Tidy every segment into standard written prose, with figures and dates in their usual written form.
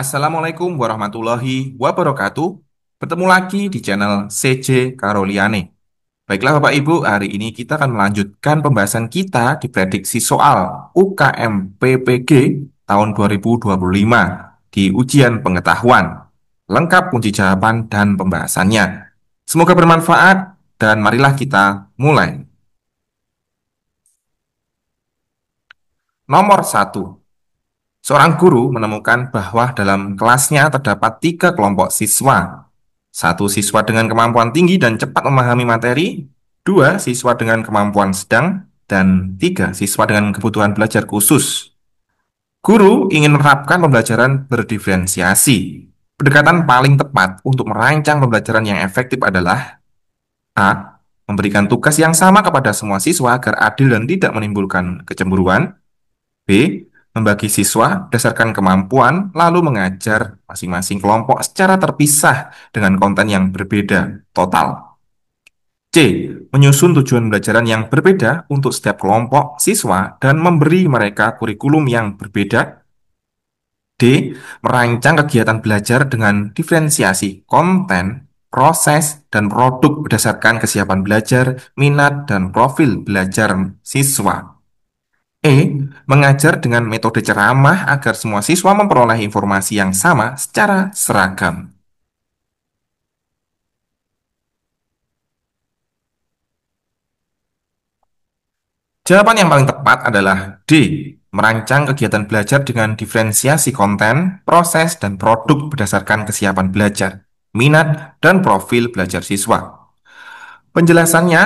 Assalamualaikum warahmatullahi wabarakatuh. Bertemu lagi di channel CJ Karoliane. Baiklah Bapak Ibu, hari ini kita akan melanjutkan pembahasan kita di prediksi soal UKM PPG tahun 2025 di ujian pengetahuan. Lengkap kunci jawaban dan pembahasannya. Semoga bermanfaat dan marilah kita mulai. Nomor satu. Seorang guru menemukan bahwa dalam kelasnya terdapat tiga kelompok siswa. Satu siswa dengan kemampuan tinggi dan cepat memahami materi, dua siswa dengan kemampuan sedang, dan tiga siswa dengan kebutuhan belajar khusus. Guru ingin menerapkan pembelajaran berdiferensiasi. Pendekatan paling tepat untuk merancang pembelajaran yang efektif adalah A. Memberikan tugas yang sama kepada semua siswa agar adil dan tidak menimbulkan kecemburuan. B. Membagi siswa berdasarkan kemampuan, lalu mengajar masing-masing kelompok secara terpisah dengan konten yang berbeda total. C. Menyusun tujuan pembelajaran yang berbeda untuk setiap kelompok siswa dan memberi mereka kurikulum yang berbeda. D. Merancang kegiatan belajar dengan diferensiasi konten, proses, dan produk berdasarkan kesiapan belajar, minat, dan profil belajar siswa. E. Mengajar dengan metode ceramah agar semua siswa memperoleh informasi yang sama secara seragam. Jawaban yang paling tepat adalah D. Merancang kegiatan belajar dengan diferensiasi konten, proses, dan produk berdasarkan kesiapan belajar, minat, dan profil belajar siswa. Penjelasannya,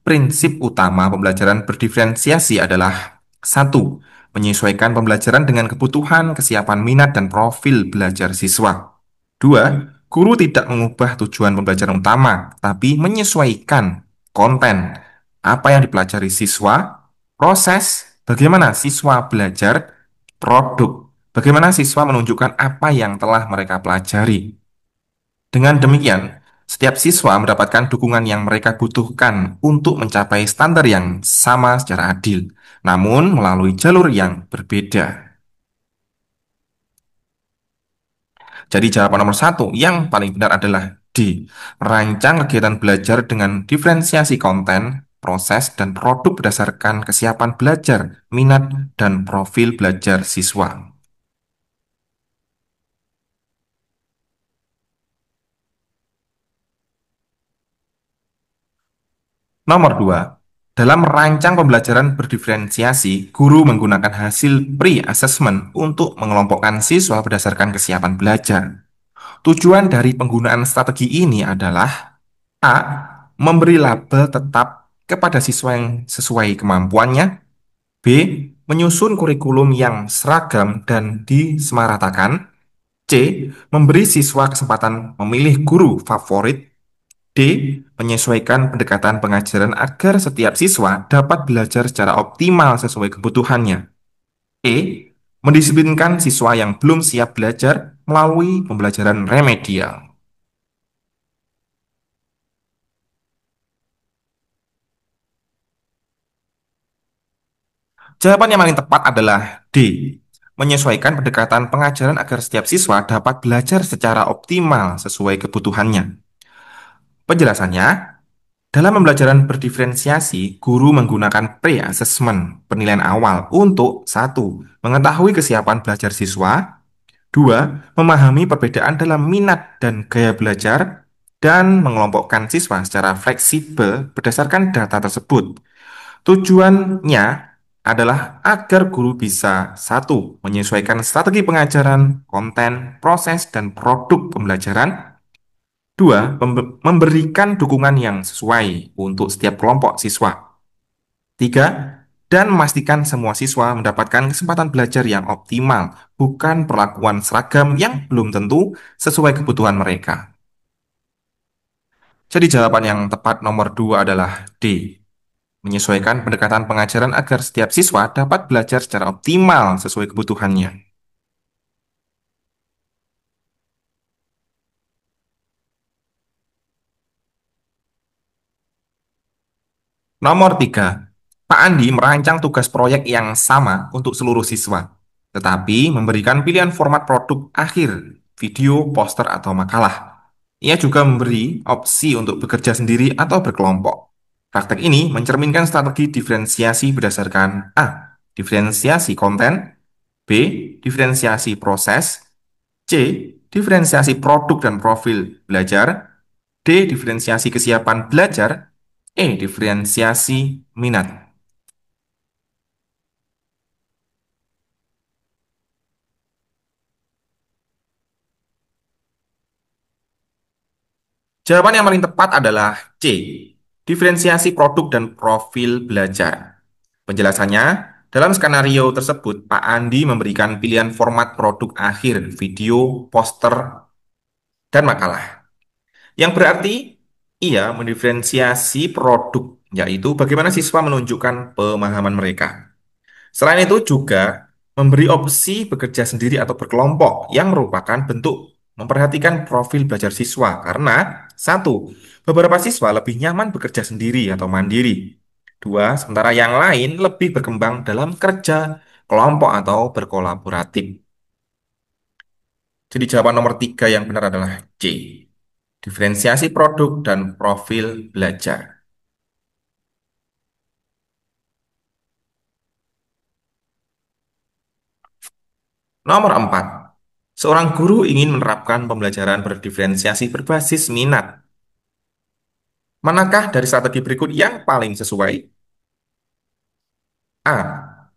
prinsip utama pembelajaran berdiferensiasi adalah satu, menyesuaikan pembelajaran dengan kebutuhan, kesiapan minat, dan profil belajar siswa. Dua, guru tidak mengubah tujuan pembelajaran utama, tapi menyesuaikan konten, apa yang dipelajari siswa, proses, bagaimana siswa belajar, produk, bagaimana siswa menunjukkan apa yang telah mereka pelajari. Dengan demikian, setiap siswa mendapatkan dukungan yang mereka butuhkan untuk mencapai standar yang sama secara adil, namun melalui jalur yang berbeda. Jadi jawaban nomor satu yang paling benar adalah D. Merancang kegiatan belajar dengan diferensiasi konten, proses, dan produk berdasarkan kesiapan belajar, minat, dan profil belajar siswa. Nomor 2, dalam merancang pembelajaran berdiferensiasi, guru menggunakan hasil pre-assessment untuk mengelompokkan siswa berdasarkan kesiapan belajar. Tujuan dari penggunaan strategi ini adalah A. Memberi label tetap kepada siswa yang sesuai kemampuannya. B. Menyusun kurikulum yang seragam dan disemaratakan. C. Memberi siswa kesempatan memilih guru favorit. D. Menyesuaikan pendekatan pengajaran agar setiap siswa dapat belajar secara optimal sesuai kebutuhannya. E. Mendisiplinkan siswa yang belum siap belajar melalui pembelajaran remedial. Jawaban yang paling tepat adalah D. Menyesuaikan pendekatan pengajaran agar setiap siswa dapat belajar secara optimal sesuai kebutuhannya. Penjelasannya, dalam pembelajaran berdiferensiasi, guru menggunakan pre-assessment, penilaian awal untuk satu, mengetahui kesiapan belajar siswa, dua, memahami perbedaan dalam minat dan gaya belajar, dan mengelompokkan siswa secara fleksibel berdasarkan data tersebut. Tujuannya adalah agar guru bisa satu, menyesuaikan strategi pengajaran, konten, proses, dan produk pembelajaran. Dua, memberikan dukungan yang sesuai untuk setiap kelompok siswa. Tiga, dan memastikan semua siswa mendapatkan kesempatan belajar yang optimal, bukan perlakuan seragam yang belum tentu sesuai kebutuhan mereka. Jadi jawaban yang tepat nomor dua adalah D. Menyesuaikan pendekatan pengajaran agar setiap siswa dapat belajar secara optimal sesuai kebutuhannya. Nomor 3, Pak Andi merancang tugas proyek yang sama untuk seluruh siswa. tetapi memberikan pilihan format produk akhir, video, poster, atau makalah. Ia juga memberi opsi untuk bekerja sendiri atau berkelompok. Praktek ini mencerminkan strategi diferensiasi berdasarkan A. Diferensiasi konten, B. Diferensiasi proses, C. Diferensiasi produk dan profil belajar, D. Diferensiasi kesiapan belajar, E. Diferensiasi minat. Jawaban yang paling tepat adalah C. Diferensiasi produk dan profil belajar. Penjelasannya, dalam skenario tersebut, Pak Andi memberikan pilihan format produk akhir, video, poster, dan makalah. Yang berarti ia mendiferensiasi produk, yaitu bagaimana siswa menunjukkan pemahaman mereka. Selain itu juga memberi opsi bekerja sendiri atau berkelompok yang merupakan bentuk memperhatikan profil belajar siswa karena satu, beberapa siswa lebih nyaman bekerja sendiri atau mandiri. Dua, sementara yang lain lebih berkembang dalam kerja kelompok atau berkolaboratif. Jadi jawaban nomor tiga yang benar adalah C. Diferensiasi produk dan profil belajar. Nomor 4. Seorang guru ingin menerapkan pembelajaran berdiferensiasi berbasis minat. Manakah dari strategi berikut yang paling sesuai? A.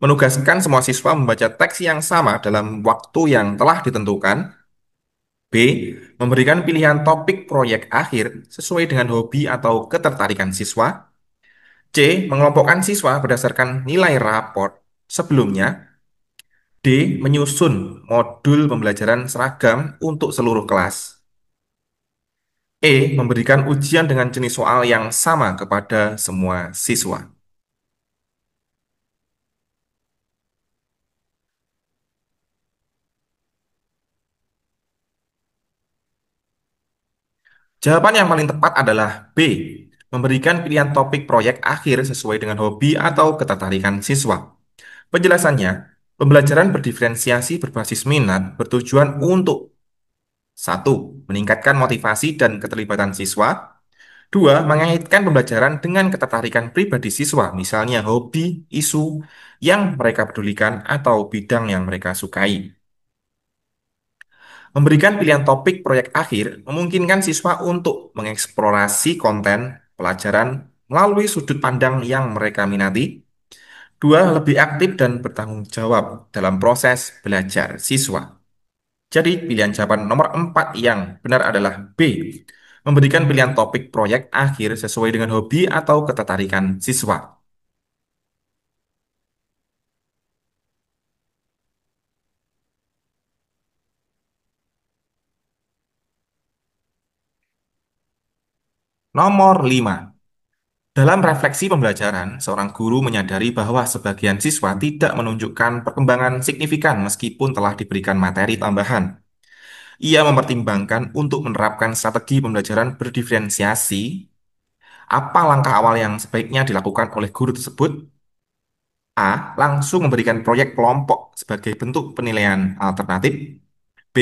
Menugaskan semua siswa membaca teks yang sama dalam waktu yang telah ditentukan. B. Memberikan pilihan topik proyek akhir sesuai dengan hobi atau ketertarikan siswa. C. Mengelompokkan siswa berdasarkan nilai raport sebelumnya. D. Menyusun modul pembelajaran seragam untuk seluruh kelas. E. Memberikan ujian dengan jenis soal yang sama kepada semua siswa. Jawaban yang paling tepat adalah B. Memberikan pilihan topik proyek akhir sesuai dengan hobi atau ketertarikan siswa. Penjelasannya, pembelajaran berdiferensiasi berbasis minat bertujuan untuk satu, meningkatkan motivasi dan keterlibatan siswa. Dua, mengaitkan pembelajaran dengan ketertarikan pribadi siswa, misalnya hobi, isu yang mereka pedulikan, atau bidang yang mereka sukai. Memberikan pilihan topik proyek akhir memungkinkan siswa untuk mengeksplorasi konten pelajaran melalui sudut pandang yang mereka minati. Dua, lebih aktif dan bertanggung jawab dalam proses belajar siswa. Jadi, pilihan jawaban nomor 4 yang benar adalah B. Memberikan pilihan topik proyek akhir sesuai dengan hobi atau ketertarikan siswa. Nomor 5. Dalam refleksi pembelajaran, seorang guru menyadari bahwa sebagian siswa tidak menunjukkan perkembangan signifikan meskipun telah diberikan materi tambahan. Ia mempertimbangkan untuk menerapkan strategi pembelajaran berdiferensiasi. Apa langkah awal yang sebaiknya dilakukan oleh guru tersebut? A. Langsung memberikan proyek kelompok sebagai bentuk penilaian alternatif. B.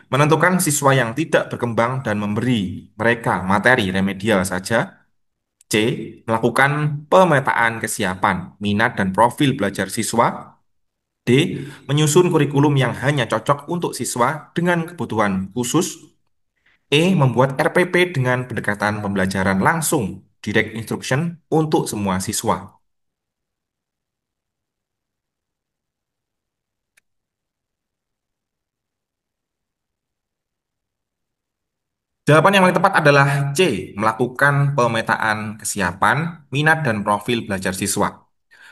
Menentukan siswa yang tidak berkembang dan memberi mereka materi remedial saja. C. Melakukan pemetaan kesiapan, minat, dan profil belajar siswa. D. Menyusun kurikulum yang hanya cocok untuk siswa dengan kebutuhan khusus. E. Membuat RPP dengan pendekatan pembelajaran langsung, direct instruction, untuk semua siswa. Jawaban yang paling tepat adalah C. Melakukan pemetaan kesiapan, minat, dan profil belajar siswa.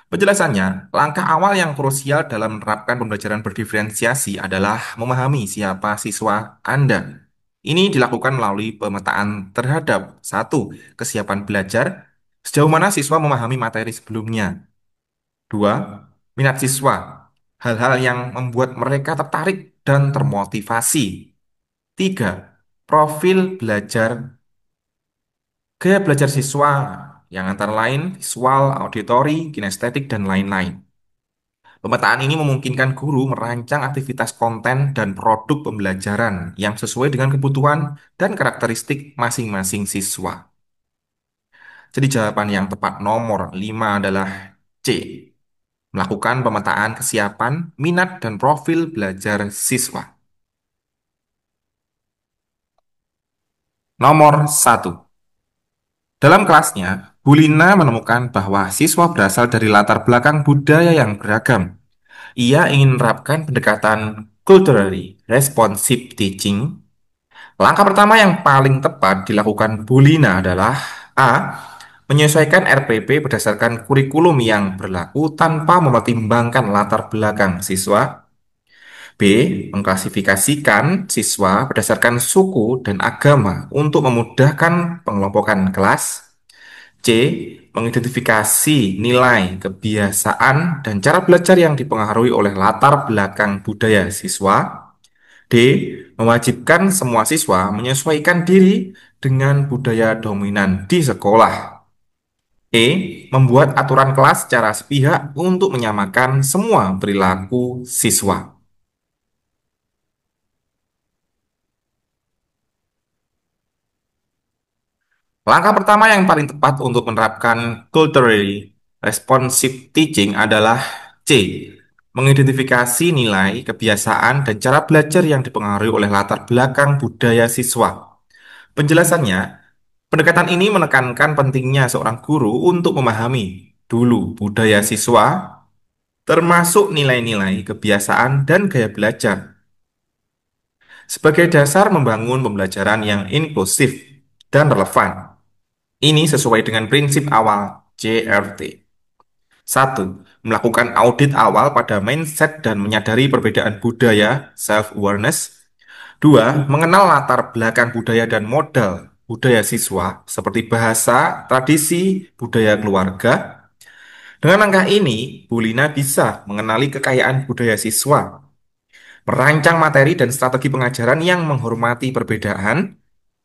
Penjelasannya, langkah awal yang krusial dalam menerapkan pembelajaran berdiferensiasi adalah memahami siapa siswa Anda. Ini dilakukan melalui pemetaan terhadap satu, kesiapan belajar, sejauh mana siswa memahami materi sebelumnya. Dua, minat siswa, hal-hal yang membuat mereka tertarik dan termotivasi. Tiga, profil belajar, gaya belajar siswa, yang antara lain visual, auditory, kinestetik, dan lain-lain. Pemetaan ini memungkinkan guru merancang aktivitas konten dan produk pembelajaran yang sesuai dengan kebutuhan dan karakteristik masing-masing siswa. Jadi jawaban yang tepat nomor 5 adalah C. Melakukan pemetaan kesiapan, minat, dan profil belajar siswa. Nomor satu. Dalam kelasnya, Bulina menemukan bahwa siswa berasal dari latar belakang budaya yang beragam. Ia ingin menerapkan pendekatan culturally responsive teaching. Langkah pertama yang paling tepat dilakukan Bulina adalah A. Menyesuaikan RPP berdasarkan kurikulum yang berlaku tanpa mempertimbangkan latar belakang siswa. B. Mengklasifikasikan siswa berdasarkan suku dan agama untuk memudahkan pengelompokan kelas. C. Mengidentifikasi nilai, kebiasaan, dan cara belajar yang dipengaruhi oleh latar belakang budaya siswa. D. Mewajibkan semua siswa menyesuaikan diri dengan budaya dominan di sekolah. E. Membuat aturan kelas secara sepihak untuk menyamakan semua perilaku siswa. Langkah pertama yang paling tepat untuk menerapkan culturally responsive teaching adalah C. Mengidentifikasi nilai, kebiasaan, dan cara belajar yang dipengaruhi oleh latar belakang budaya siswa. Penjelasannya, pendekatan ini menekankan pentingnya seorang guru untuk memahami dulu budaya siswa, termasuk nilai-nilai, kebiasaan, dan gaya belajar, sebagai dasar membangun pembelajaran yang inklusif dan relevan. Ini sesuai dengan prinsip awal JRT. 1. Melakukan audit awal pada mindset dan menyadari perbedaan budaya, self-awareness. 2. Mengenal latar belakang budaya dan modal budaya siswa, seperti bahasa, tradisi, budaya keluarga. Dengan langkah ini, Bu Lina bisa mengenali kekayaan budaya siswa, merancang materi dan strategi pengajaran yang menghormati perbedaan,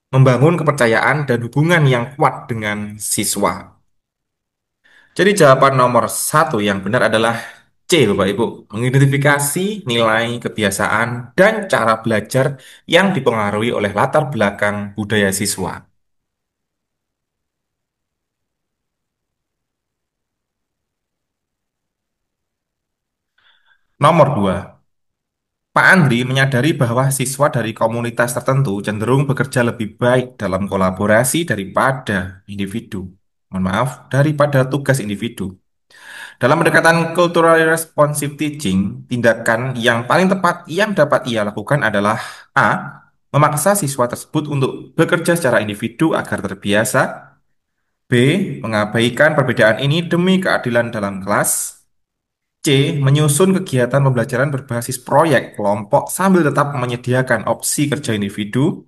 membangun kepercayaan dan hubungan yang kuat dengan siswa. Jadi jawaban nomor satu yang benar adalah C, Bapak Ibu. Mengidentifikasi nilai, kebiasaan, dan cara belajar yang dipengaruhi oleh latar belakang budaya siswa. Nomor dua, Pak Andri menyadari bahwa siswa dari komunitas tertentu cenderung bekerja lebih baik dalam kolaborasi daripada individu. Mohon maaf, daripada tugas individu. Dalam pendekatan culturally responsive teaching, tindakan yang paling tepat yang dapat ia lakukan adalah A. Memaksa siswa tersebut untuk bekerja secara individu agar terbiasa. B. Mengabaikan perbedaan ini demi keadilan dalam kelas. C. Menyusun kegiatan pembelajaran berbasis proyek kelompok sambil tetap menyediakan opsi kerja individu.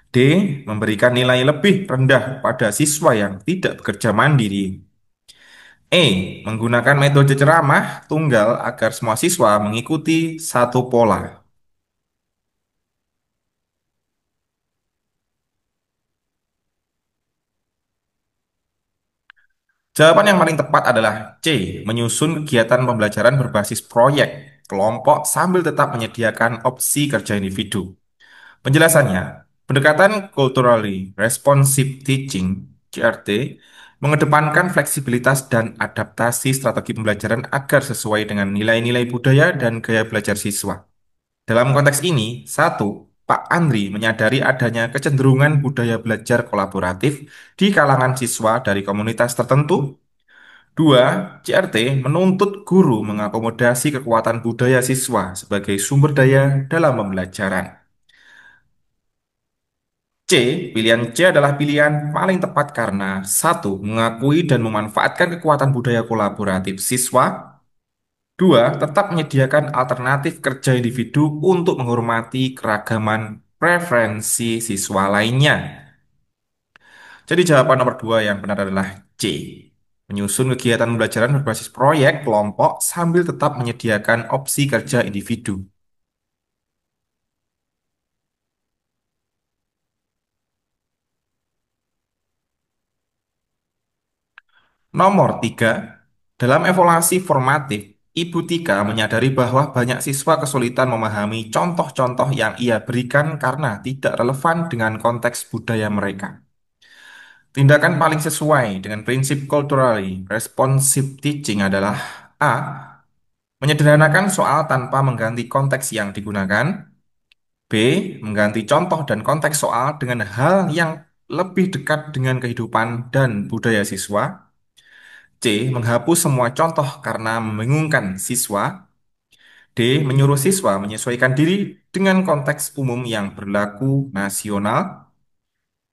D. Memberikan nilai lebih rendah pada siswa yang tidak bekerja mandiri. E. Menggunakan metode ceramah tunggal agar semua siswa mengikuti satu pola. Jawaban yang paling tepat adalah C. Menyusun kegiatan pembelajaran berbasis proyek kelompok sambil tetap menyediakan opsi kerja individu. Penjelasannya, pendekatan culturally responsive teaching (CRT) mengedepankan fleksibilitas dan adaptasi strategi pembelajaran agar sesuai dengan nilai-nilai budaya dan gaya belajar siswa. Dalam konteks ini, satu, Pak Andri menyadari adanya kecenderungan budaya belajar kolaboratif di kalangan siswa dari komunitas tertentu. Dua, CRT menuntut guru mengakomodasi kekuatan budaya siswa sebagai sumber daya dalam pembelajaran. C, pilihan C adalah pilihan paling tepat karena satu, mengakui dan memanfaatkan kekuatan budaya kolaboratif siswa. Dua, tetap menyediakan alternatif kerja individu untuk menghormati keragaman preferensi siswa lainnya. Jadi jawaban nomor dua yang benar adalah C. Menyusun kegiatan pembelajaran berbasis proyek kelompok sambil tetap menyediakan opsi kerja individu. Nomor tiga, dalam evaluasi formatif, Ibu Tika menyadari bahwa banyak siswa kesulitan memahami contoh-contoh yang ia berikan karena tidak relevan dengan konteks budaya mereka. Tindakan paling sesuai dengan prinsip culturally responsive teaching adalah A. Menyederhanakan soal tanpa mengganti konteks yang digunakan. B. Mengganti contoh dan konteks soal dengan hal yang lebih dekat dengan kehidupan dan budaya siswa. C. Menghapus semua contoh karena membingungkan siswa. D. Menyuruh siswa menyesuaikan diri dengan konteks umum yang berlaku nasional.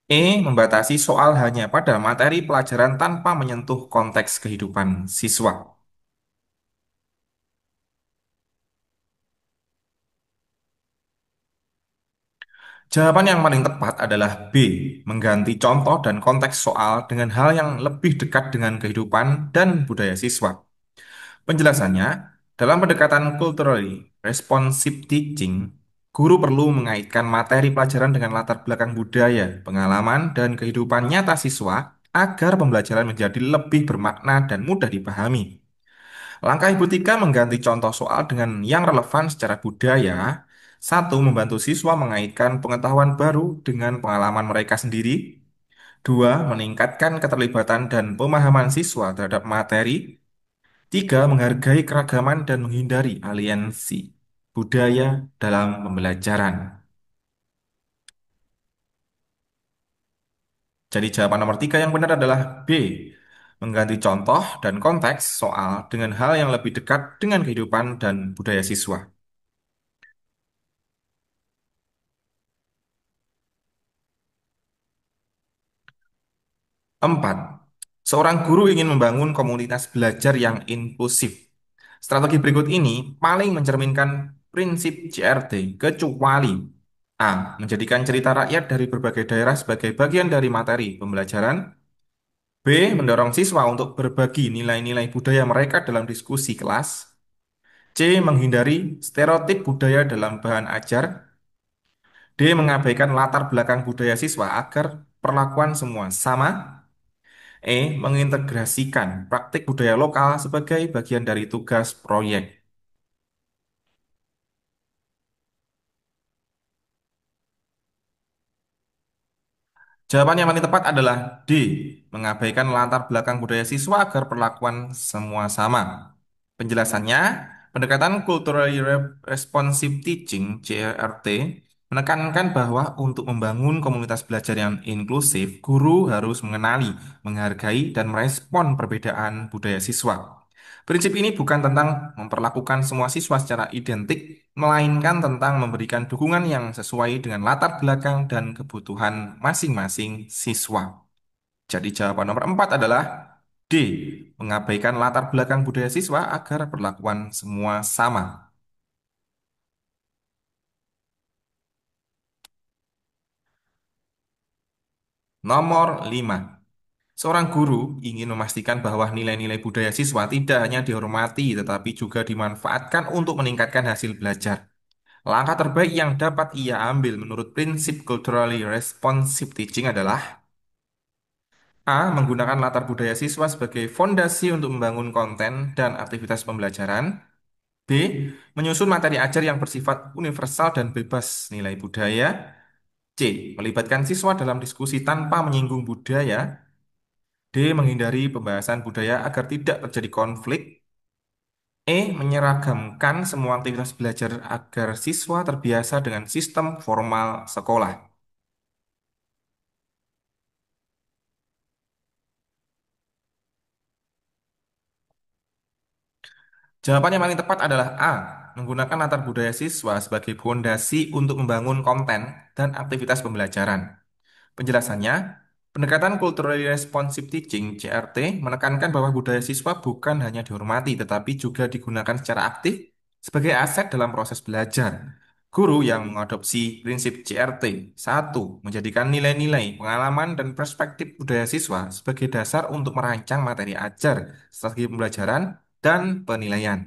E. Membatasi soal hanya pada materi pelajaran tanpa menyentuh konteks kehidupan siswa. Jawaban yang paling tepat adalah B. Mengganti contoh dan konteks soal dengan hal yang lebih dekat dengan kehidupan dan budaya siswa. Penjelasannya, dalam pendekatan culturally responsive teaching, guru perlu mengaitkan materi pelajaran dengan latar belakang budaya, pengalaman, dan kehidupan nyata siswa agar pembelajaran menjadi lebih bermakna dan mudah dipahami. Langkah Ibu Tika mengganti contoh soal dengan yang relevan secara budaya. Satu, membantu siswa mengaitkan pengetahuan baru dengan pengalaman mereka sendiri. Dua, meningkatkan keterlibatan dan pemahaman siswa terhadap materi. Tiga, menghargai keragaman dan menghindari aliansi budaya dalam pembelajaran. Jadi jawaban nomor tiga yang benar adalah B. Mengganti contoh dan konteks soal dengan hal yang lebih dekat dengan kehidupan dan budaya siswa. Empat, seorang guru ingin membangun komunitas belajar yang inklusif. Strategi berikut ini paling mencerminkan prinsip CRT, kecuali A. Menjadikan cerita rakyat dari berbagai daerah sebagai bagian dari materi pembelajaran. B. Mendorong siswa untuk berbagi nilai-nilai budaya mereka dalam diskusi kelas. C. Menghindari stereotip budaya dalam bahan ajar. D. Mengabaikan latar belakang budaya siswa agar perlakuan semua sama. E. Mengintegrasikan praktik budaya lokal sebagai bagian dari tugas proyek. Jawaban yang paling tepat adalah D. Mengabaikan latar belakang budaya siswa agar perlakuan semua sama. Penjelasannya, pendekatan Culturally Responsive Teaching (CRT) menekankan bahwa untuk membangun komunitas belajar yang inklusif, guru harus mengenali, menghargai, dan merespon perbedaan budaya siswa. Prinsip ini bukan tentang memperlakukan semua siswa secara identik, melainkan tentang memberikan dukungan yang sesuai dengan latar belakang dan kebutuhan masing-masing siswa. Jadi jawaban nomor 4 adalah D. Mengabaikan latar belakang budaya siswa agar perlakuan semua sama. Nomor 5. Seorang guru ingin memastikan bahwa nilai-nilai budaya siswa tidak hanya dihormati tetapi juga dimanfaatkan untuk meningkatkan hasil belajar. Langkah terbaik yang dapat ia ambil menurut prinsip culturally responsive teaching adalah A. Menggunakan latar budaya siswa sebagai fondasi untuk membangun konten dan aktivitas pembelajaran. B. Menyusun materi ajar yang bersifat universal dan bebas nilai budaya. C. Melibatkan siswa dalam diskusi tanpa menyinggung budaya. D. Menghindari pembahasan budaya agar tidak terjadi konflik. E. Menyeragamkan semua aktivitas belajar agar siswa terbiasa dengan sistem formal sekolah. Jawaban yang paling tepat adalah A. Menggunakan latar budaya siswa sebagai fondasi untuk membangun konten dan aktivitas pembelajaran. Penjelasannya, pendekatan Culturally Responsive Teaching (CRT) menekankan bahwa budaya siswa bukan hanya dihormati tetapi juga digunakan secara aktif sebagai aset dalam proses belajar. Guru yang mengadopsi prinsip CRT, satu, menjadikan nilai-nilai, pengalaman, dan perspektif budaya siswa sebagai dasar untuk merancang materi ajar, strategi pembelajaran, dan penilaian.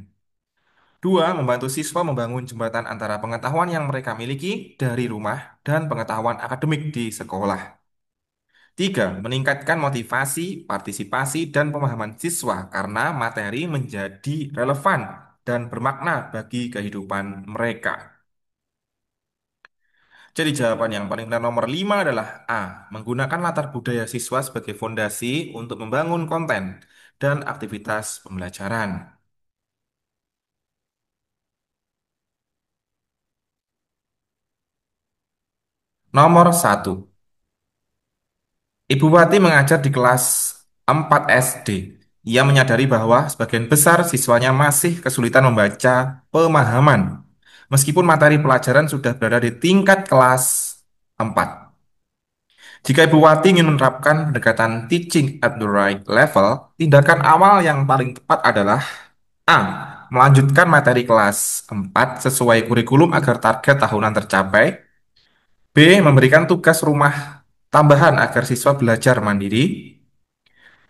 Dua, membantu siswa membangun jembatan antara pengetahuan yang mereka miliki dari rumah dan pengetahuan akademik di sekolah. Tiga, meningkatkan motivasi, partisipasi, dan pemahaman siswa karena materi menjadi relevan dan bermakna bagi kehidupan mereka. Jadi jawaban yang paling benar nomor 5 adalah A. Menggunakan latar budaya siswa sebagai fondasi untuk membangun konten dan aktivitas pembelajaran. Nomor satu, Ibu Wati mengajar di kelas 4 SD. Ia menyadari bahwa sebagian besar siswanya masih kesulitan membaca pemahaman, meskipun materi pelajaran sudah berada di tingkat kelas 4. Jika Ibu Wati ingin menerapkan pendekatan teaching at the right level, tindakan awal yang paling tepat adalah A. Melanjutkan materi kelas 4 sesuai kurikulum agar target tahunan tercapai. B. Memberikan tugas rumah tambahan agar siswa belajar mandiri.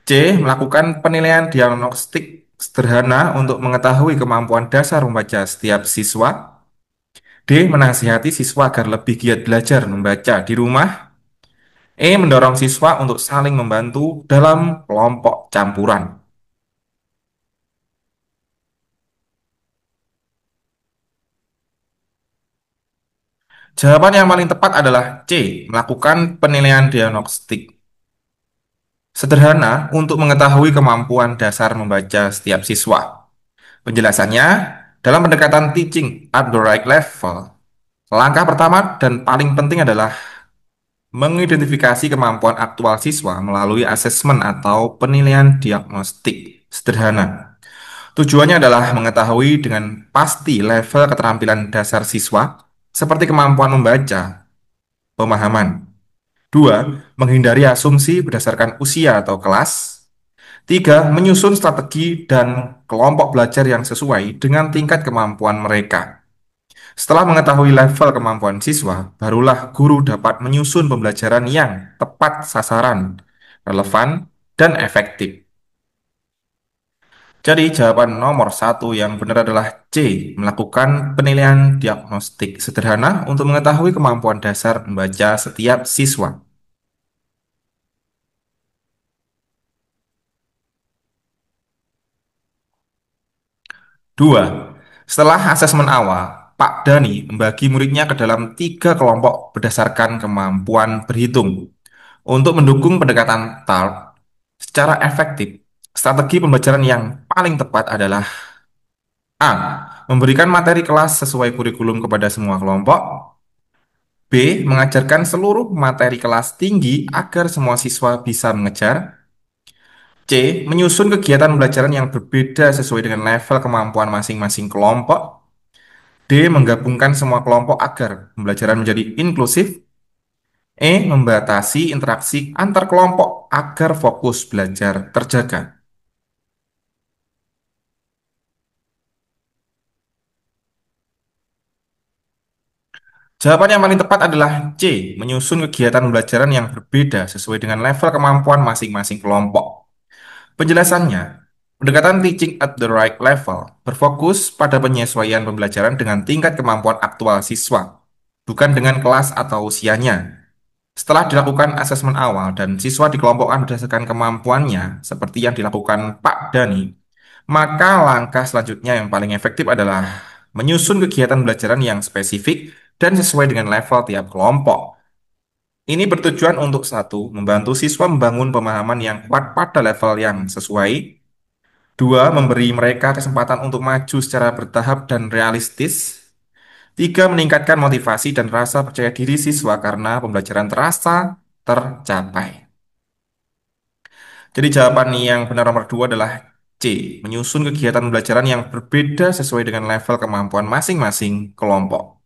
C. Melakukan penilaian diagnostik sederhana untuk mengetahui kemampuan dasar membaca setiap siswa. D. Menasihati siswa agar lebih giat belajar membaca di rumah. E. Mendorong siswa untuk saling membantu dalam kelompok campuran. Jawaban yang paling tepat adalah C. Melakukan penilaian diagnostik sederhana untuk mengetahui kemampuan dasar membaca setiap siswa. Penjelasannya, dalam pendekatan teaching at the right level, langkah pertama dan paling penting adalah mengidentifikasi kemampuan aktual siswa melalui asesmen atau penilaian diagnostik sederhana. Tujuannya adalah mengetahui dengan pasti level keterampilan dasar siswa, seperti kemampuan membaca, pemahaman. Dua, menghindari asumsi berdasarkan usia atau kelas. Tiga, menyusun strategi dan kelompok belajar yang sesuai dengan tingkat kemampuan mereka. Setelah mengetahui level kemampuan siswa, barulah guru dapat menyusun pembelajaran yang tepat sasaran, relevan, dan efektif. Jadi jawaban nomor satu yang benar adalah C, melakukan penilaian diagnostik sederhana untuk mengetahui kemampuan dasar membaca setiap siswa. Dua, setelah asesmen awal, Pak Dani membagi muridnya ke dalam tiga kelompok berdasarkan kemampuan berhitung. Untuk mendukung pendekatan TARP secara efektif, strategi pembelajaran yang paling tepat adalah A. Memberikan materi kelas sesuai kurikulum kepada semua kelompok. B. Mengajarkan seluruh materi kelas tinggi agar semua siswa bisa mengejar. C. Menyusun kegiatan pembelajaran yang berbeda sesuai dengan level kemampuan masing-masing kelompok. D. Menggabungkan semua kelompok agar pembelajaran menjadi inklusif. E. Membatasi interaksi antar kelompok agar fokus belajar terjaga. Jawaban yang paling tepat adalah C. Menyusun kegiatan pembelajaran yang berbeda sesuai dengan level kemampuan masing-masing kelompok. Penjelasannya, pendekatan teaching at the right level berfokus pada penyesuaian pembelajaran dengan tingkat kemampuan aktual siswa, bukan dengan kelas atau usianya. Setelah dilakukan asesmen awal dan siswa dikelompokkan berdasarkan kemampuannya, seperti yang dilakukan Pak Dani, maka langkah selanjutnya yang paling efektif adalah menyusun kegiatan pembelajaran yang spesifik dan sesuai dengan level tiap kelompok. Ini bertujuan untuk satu, membantu siswa membangun pemahaman yang kuat pada level yang sesuai. Dua, memberi mereka kesempatan untuk maju secara bertahap dan realistis. Tiga, meningkatkan motivasi dan rasa percaya diri siswa karena pembelajaran terasa tercapai. Jadi jawaban yang benar nomor dua adalah C, menyusun kegiatan pembelajaran yang berbeda sesuai dengan level kemampuan masing-masing kelompok.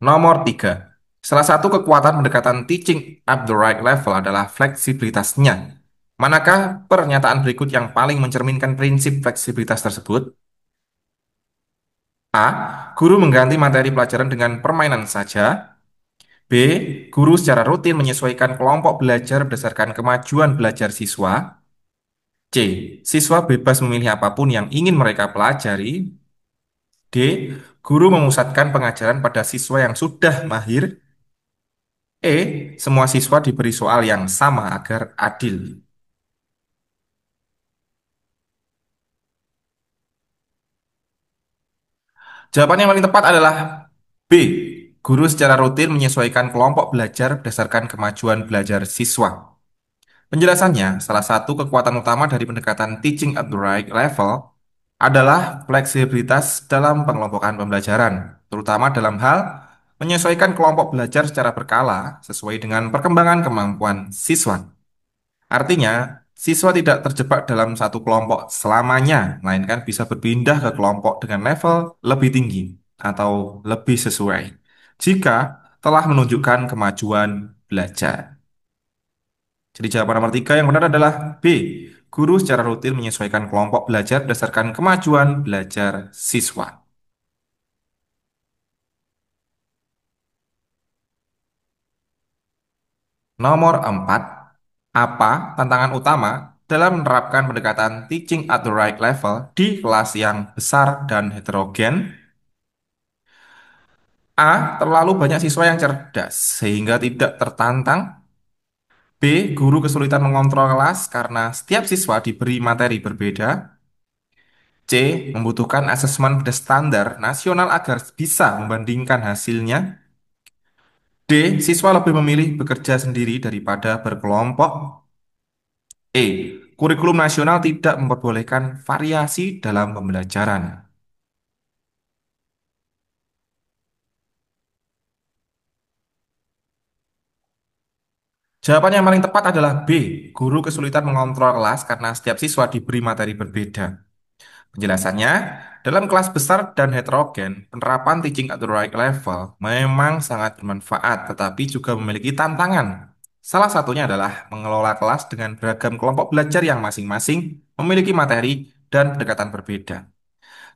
Nomor tiga, salah satu kekuatan pendekatan teaching at the right level adalah fleksibilitasnya. Manakah pernyataan berikut yang paling mencerminkan prinsip fleksibilitas tersebut? A. Guru mengganti materi pelajaran dengan permainan saja. B. Guru secara rutin menyesuaikan kelompok belajar berdasarkan kemajuan belajar siswa. C. Siswa bebas memilih apapun yang ingin mereka pelajari. D. Guru memusatkan pengajaran pada siswa yang sudah mahir. E. Semua siswa diberi soal yang sama agar adil. Jawaban yang paling tepat adalah B. Guru secara rutin menyesuaikan kelompok belajar berdasarkan kemajuan belajar siswa. Penjelasannya, salah satu kekuatan utama dari pendekatan teaching at the right level adalah fleksibilitas dalam pengelompokan pembelajaran, terutama dalam hal menyesuaikan kelompok belajar secara berkala sesuai dengan perkembangan kemampuan siswa. Artinya, siswa tidak terjebak dalam satu kelompok selamanya, melainkan bisa berpindah ke kelompok dengan level lebih tinggi atau lebih sesuai jika telah menunjukkan kemajuan belajar. Jadi jawaban nomor tiga yang benar adalah B. Guru secara rutin menyesuaikan kelompok belajar berdasarkan kemajuan belajar siswa. Nomor 4. Apa tantangan utama dalam menerapkan pendekatan teaching at the right level di kelas yang besar dan heterogen? A. Terlalu banyak siswa yang cerdas sehingga tidak tertantang. B. Guru kesulitan mengontrol kelas karena setiap siswa diberi materi berbeda. C. Membutuhkan asesmen standar nasional agar bisa membandingkan hasilnya. D. Siswa lebih memilih bekerja sendiri daripada berkelompok. E. Kurikulum nasional tidak memperbolehkan variasi dalam pembelajaran. Jawaban yang paling tepat adalah B. Guru kesulitan mengontrol kelas karena setiap siswa diberi materi berbeda. Penjelasannya, dalam kelas besar dan heterogen, penerapan teaching at the right level memang sangat bermanfaat, tetapi juga memiliki tantangan. Salah satunya adalah mengelola kelas dengan beragam kelompok belajar yang masing-masing memiliki materi dan pendekatan berbeda.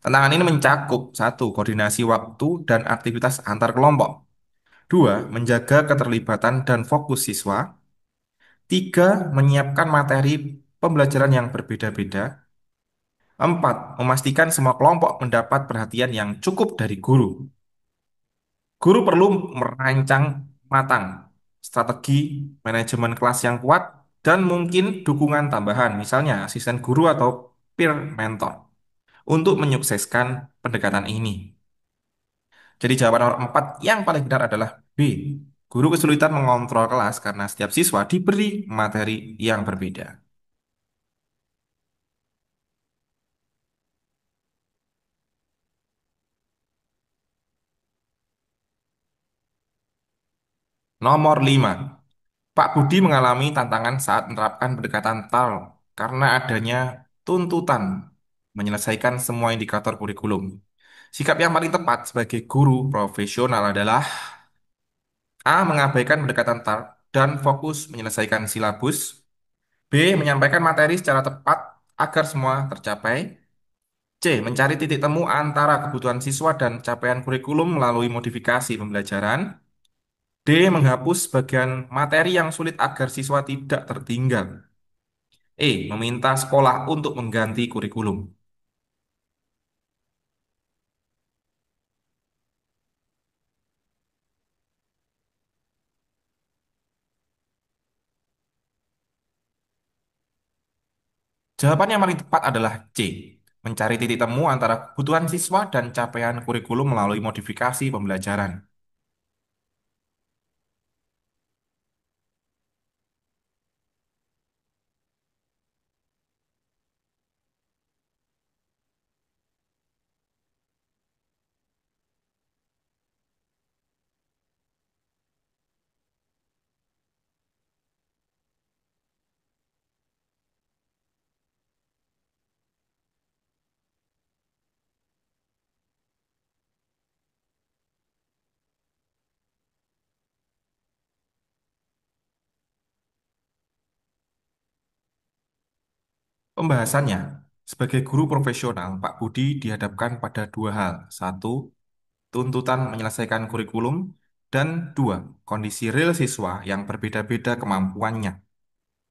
Tantangan ini mencakup satu, koordinasi waktu dan aktivitas antar kelompok. Dua, menjaga keterlibatan dan fokus siswa. Tiga, menyiapkan materi pembelajaran yang berbeda-beda. Empat, memastikan semua kelompok mendapat perhatian yang cukup dari guru. Guru perlu merancang matang strategi manajemen kelas yang kuat dan mungkin dukungan tambahan, misalnya asisten guru atau peer mentor, untuk menyukseskan pendekatan ini. Jadi jawaban nomor 4 yang paling benar adalah B. Guru kesulitan mengontrol kelas karena setiap siswa diberi materi yang berbeda. Nomor 5. Pak Budi mengalami tantangan saat menerapkan pendekatan TAL karena adanya tuntutan menyelesaikan semua indikator kurikulum. Sikap yang paling tepat sebagai guru profesional adalah A. Mengabaikan pendekatan TAL dan fokus menyelesaikan silabus. B. Menyampaikan materi secara tepat agar semua tercapai. C. Mencari titik temu antara kebutuhan siswa dan capaian kurikulum melalui modifikasi pembelajaran. D. Menghapus bagian materi yang sulit agar siswa tidak tertinggal. E. Meminta sekolah untuk mengganti kurikulum. Jawaban yang paling tepat adalah C. Mencari titik temu antara kebutuhan siswa dan capaian kurikulum melalui modifikasi pembelajaran. Pembahasannya, sebagai guru profesional, Pak Budi dihadapkan pada dua hal. Satu, tuntutan menyelesaikan kurikulum, dan dua, kondisi real siswa yang berbeda-beda kemampuannya.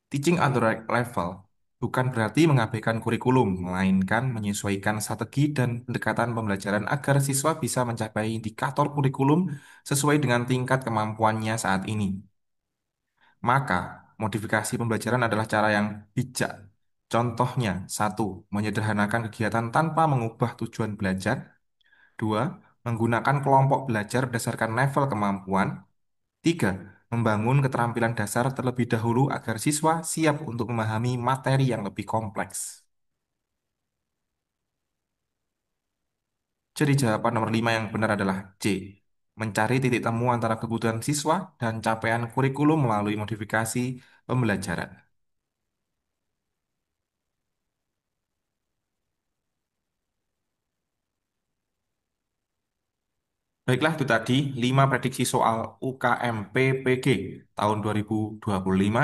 Teaching at the right level Bukan berarti mengabaikan kurikulum, melainkan menyesuaikan strategi dan pendekatan pembelajaran agar siswa bisa mencapai indikator kurikulum sesuai dengan tingkat kemampuannya saat ini. Maka, modifikasi pembelajaran adalah cara yang bijak. Contohnya, satu, menyederhanakan kegiatan tanpa mengubah tujuan belajar. Dua, menggunakan kelompok belajar berdasarkan level kemampuan. Tiga, membangun keterampilan dasar terlebih dahulu agar siswa siap untuk memahami materi yang lebih kompleks. Jadi jawaban nomor 5 yang benar adalah C. Mencari titik temu antara kebutuhan siswa dan capaian kurikulum melalui modifikasi pembelajaran. Baiklah, itu tadi 5 prediksi soal UKM PPG tahun 2025.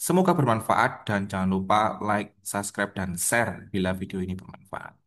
Semoga bermanfaat dan jangan lupa like, subscribe, dan share bila video ini bermanfaat.